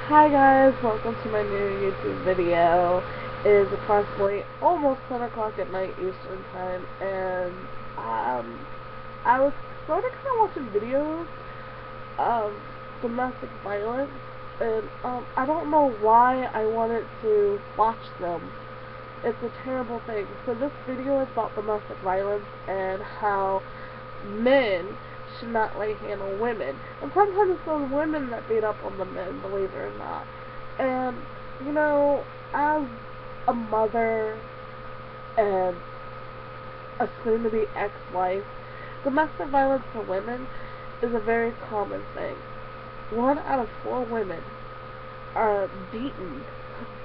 Hi guys, welcome to my new YouTube video. It is approximately almost 10 o'clock at night Eastern time, and I was sort of kind of watching videos of domestic violence, and I don't know why I wanted to watch them. It's a terrible thing. So this video is about domestic violence and how men should not lay hand on women. And sometimes it's those women that beat up on the men, believe it or not. And, you know, as a mother and a soon-to-be ex-wife, domestic violence for women is a very common thing. 1 out of 4 women are beaten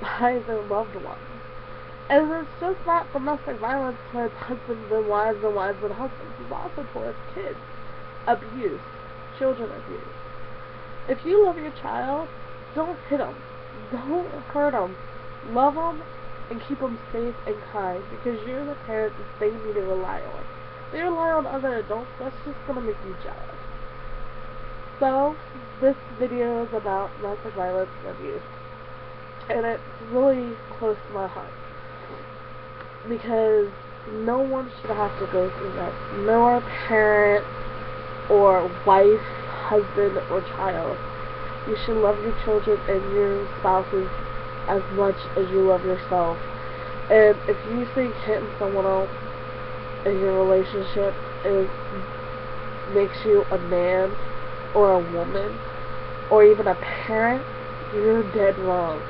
by their loved ones. And it's just not domestic violence towards husbands and wives and husbands. It's also towards kids. Abuse. Children abuse. If you love your child, don't hit them. Don't hurt them. Love them and keep them safe and kind, because you're the parent that they need to rely on. They rely on other adults, that's just going to make you jealous. So, this video is about domestic violence and abuse. And it's really close to my heart, because no one should have to go through this. No parent or wife, husband, or child. You should love your children and your spouses as much as you love yourself. And if you think hitting someone else in your relationship makes you a man or a woman or even a parent, you're dead wrong.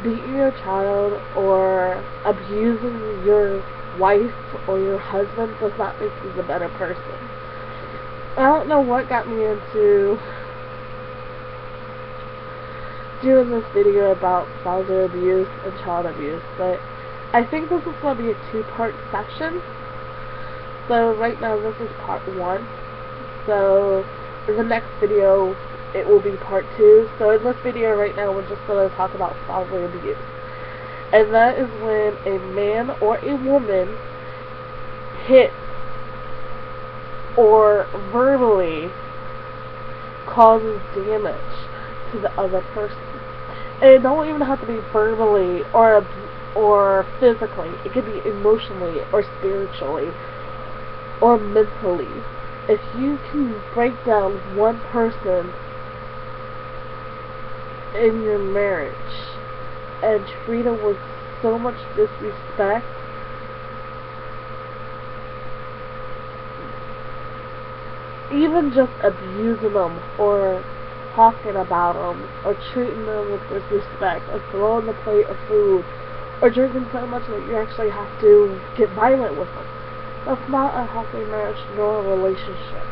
Beating your child or abusing your wife or your husband does not make you the better person. I don't know what got me into doing this video about spousal abuse and child abuse, but I think this is going to be a 2-part section. So right now this is part 1. So in the next video it will be part 2. So in this video right now we're just going to talk about spousal abuse. And that is when a man or a woman hits or verbally causes damage to the other person. And it don't even have to be verbally or physically. It could be emotionally or spiritually or mentally. If you can break down one person in your marriage and treat them with so much disrespect, even just abusing them or talking about them or treating them with disrespect or throwing the plate of food or drinking so much that you actually have to get violent with them, that's not a healthy marriage nor a relationship.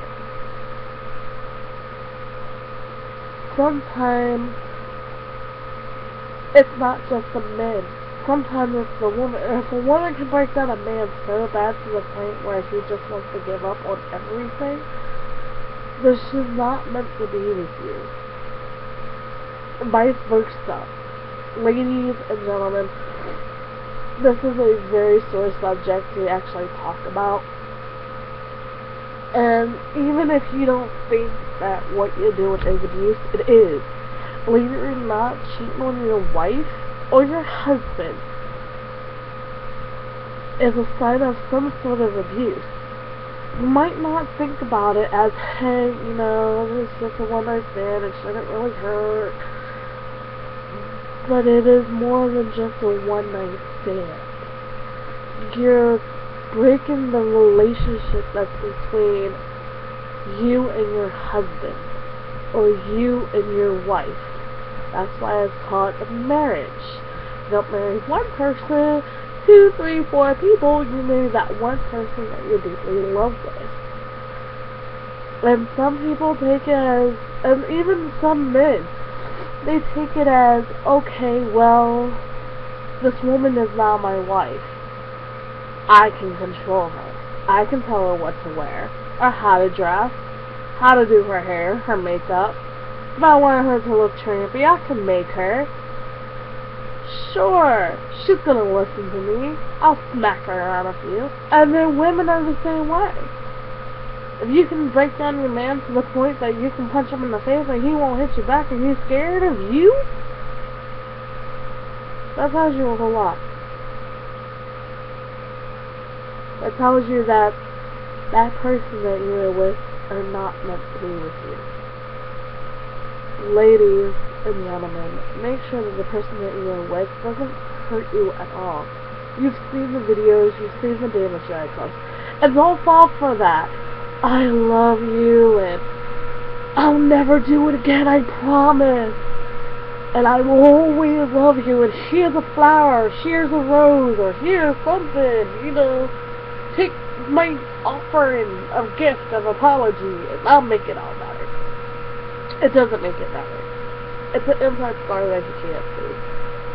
Sometimes it's not just the men. Sometimes it's the woman. If a woman can break down a man so bad to the point where he just wants to give up on everything, then she's not meant to be with you. Vice versa. Ladies and gentlemen, this is a very sore subject to actually talk about. And even if you don't think that what you're doing is abuse, it is. Believe it or not, cheating on your wife or your husband is a sign of some sort of abuse. You might not think about it as, hey, you know, it's just a one-night stand, it shouldn't really hurt. But it is more than just a one-night stand. You're breaking the relationship that's between you and your husband or you and your wife. That's why it's called a marriage. You don't marry one person, 2, 3, 4 people. You marry that one person that you're deeply in love with. And some people take it as, and even some men, they take it as, okay, well, this woman is now my wife. I can control her. I can tell her what to wear, or how to dress, how to do her hair, her makeup. If I want her to look trampy, I can make her. Sure, she's gonna listen to me. I'll smack her around a few. And then women are the same way. If you can break down your man to the point that you can punch him in the face and he won't hit you back and he's scared of you, that tells you a whole lot. That tells you that that person that you are with are not meant to be with you. Ladies and gentlemen, make sure that the person that you are with doesn't hurt you at all. You've seen the videos, you've seen the damage that it does. And don't fall for that. I love you and I'll never do it again, I promise. And I will always love you, and here's a flower, here's a rose, or here's something, you know. Take my offering of gift of apology, and I'll make it all better. It doesn't make it better. It's an inside scar that you can't see.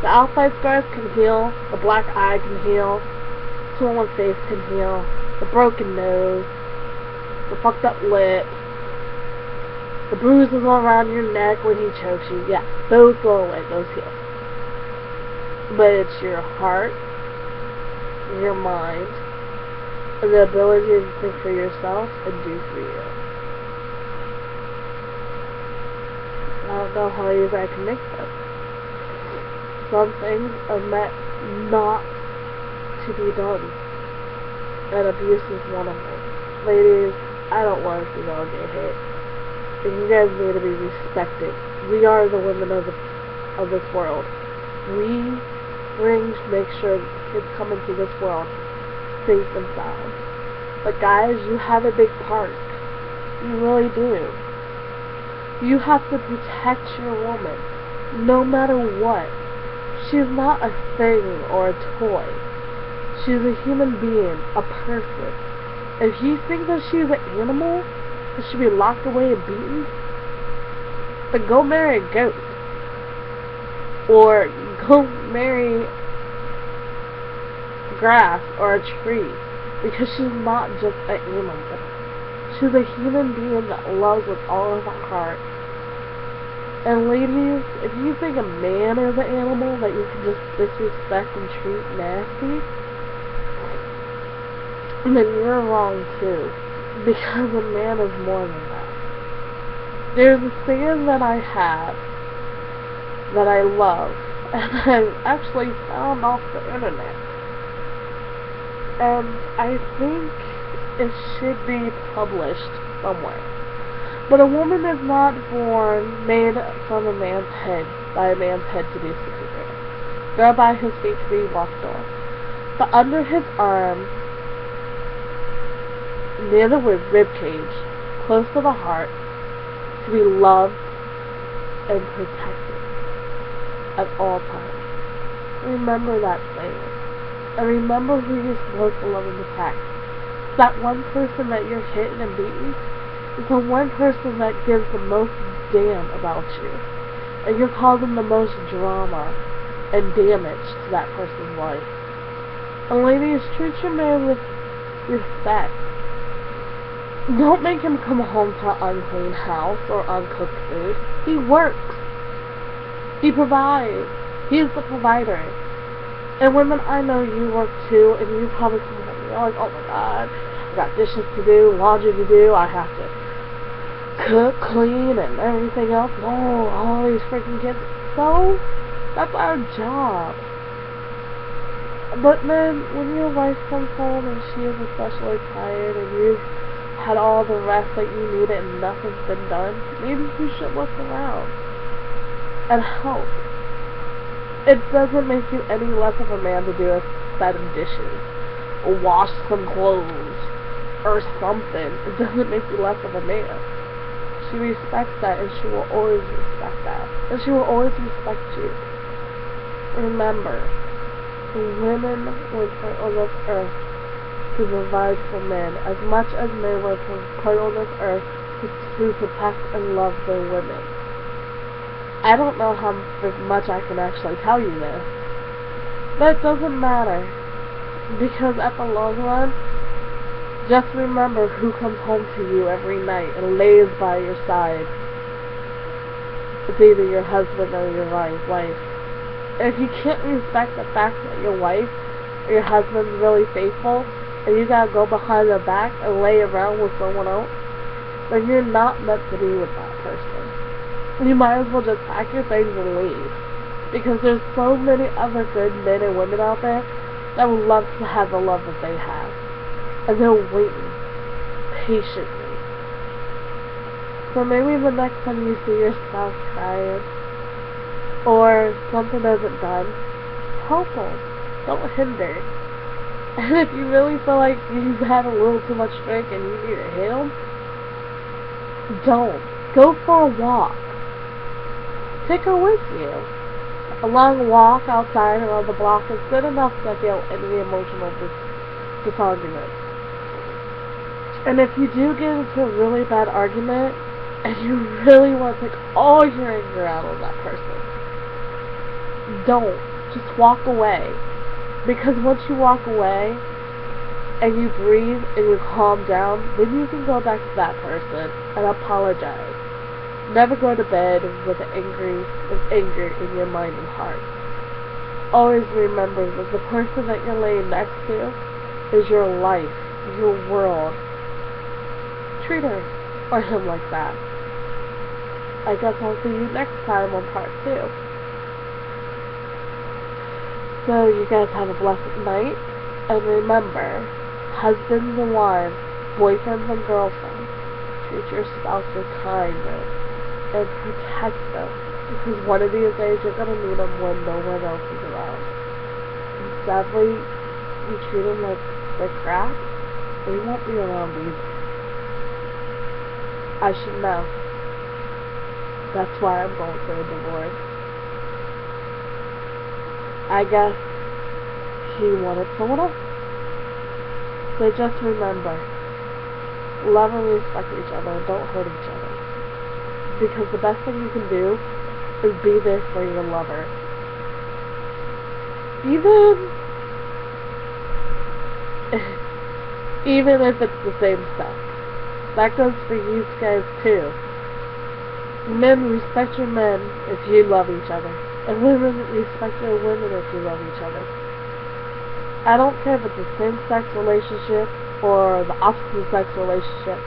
The outside scars can heal, the black eye can heal, swollen face can heal, the broken nose, the fucked up lip, the bruises all around your neck when he chokes you. Yeah, those go away, those heal. But it's your heart, your mind, and the ability to think for yourself and do for you. I don't know how you guys can make this. Some things are meant not to be done. And abuse is one of them. Ladies, I don't want to see y'all get hit. And you guys need to be respected. We are the women of this world. We make sure that kids come into this world safe and sound. But guys, you have a big part. You really do. You have to protect your woman, no matter what. She's not a thing or a toy. She's a human being, a person. If you think that she's an animal that should be locked away and beaten, then go marry a goat. Or go marry grass or a tree. Because she's not just an animal. She's a human being that loves with all of her heart. And ladies, if you think a man is an animal that you can just disrespect and treat nasty, then you're wrong too. Because a man is more than that. There's a saying that I have that I love, and I've actually found off the internet. And I think it should be published somewhere. But a woman is not born made from a man's head, by a man's head to be superior, nor by his feet to be walked on. But under his arm, near the rib cage, close to the heart, to be loved and protected at all times. Remember that saying. And remember who you're supposed to love and protect. That one person that you're hitting and beating is the one person that gives the most damn about you. And you're causing the most drama and damage to that person's life. And ladies, treat your man with respect. Don't make him come home to an unclean house or uncooked food. He works. He provides. He's the provider. And women, I know you work too, and you probably come home and you're like, oh my god, I got dishes to do, laundry to do, I have to cook, clean, and everything else. Oh, all these freaking kids. So, that's our job. But then, when your wife comes home and she is especially tired and you've had all the rest that you needed and nothing's been done, maybe you should look around and help. It doesn't make you any less of a man to do a set of dishes or wash some clothes or something. It doesn't make you less of a man. She respects that, and she will always respect that. And she will always respect you. Remember, women were put on this earth to provide for men as much as men were put on this earth to protect and love their women. I don't know how much I can actually tell you this. But it doesn't matter. Because at the long run, just remember who comes home to you every night and lays by your side. It's either your husband or your wife. And if you can't respect the fact that your wife or your husband's really faithful, and you gotta go behind their back and lay around with someone else, then you're not meant to be with that person. You might as well just pack your things and leave. Because there's so many other good men and women out there that would love to have the love that they have. And they're waiting patiently. So maybe the next time you see your spouse crying, or something isn't done, help them. Don't hinder. And if you really feel like you've had a little too much drink and you need to hit them, don't. Go for a walk. Take her with you. A long walk outside around the block is good enough to heal any emotional disargument. And if you do get into a really bad argument, and you really want to take all your anger out on that person, don't. Just walk away. Because once you walk away, and you breathe, and you calm down, then you can go back to that person and apologize. Never go to bed with anger in your mind and heart. Always remember that the person that you're laying next to is your life, your world. Treat her or him like that. I guess I'll see you next time on part 2. So you guys have a blessed night, and remember, husbands and wives, boyfriends and girlfriends, treat your spouse with kindness and protect them, because one of these days you're going to need them when no one else is around. And sadly, you treat them like they're crap, they won't be around either. I should know. That's why I'm going through a divorce. I guess he wanted someone else. So just remember, love and respect each other and don't hurt each other. Because the best thing you can do is be there for your lover. Even if it's the same sex. That goes for you guys too. Men, respect your men if you love each other. And women, respect your women if you love each other. I don't care if it's a same-sex relationship or the opposite-sex relationship.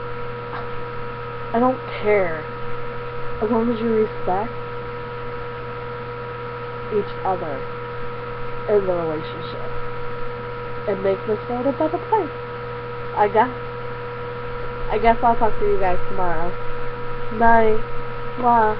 I don't care. As long as you respect each other in the relationship. And make this world a better place. I guess I'll talk to you guys tomorrow. Night. Mwah.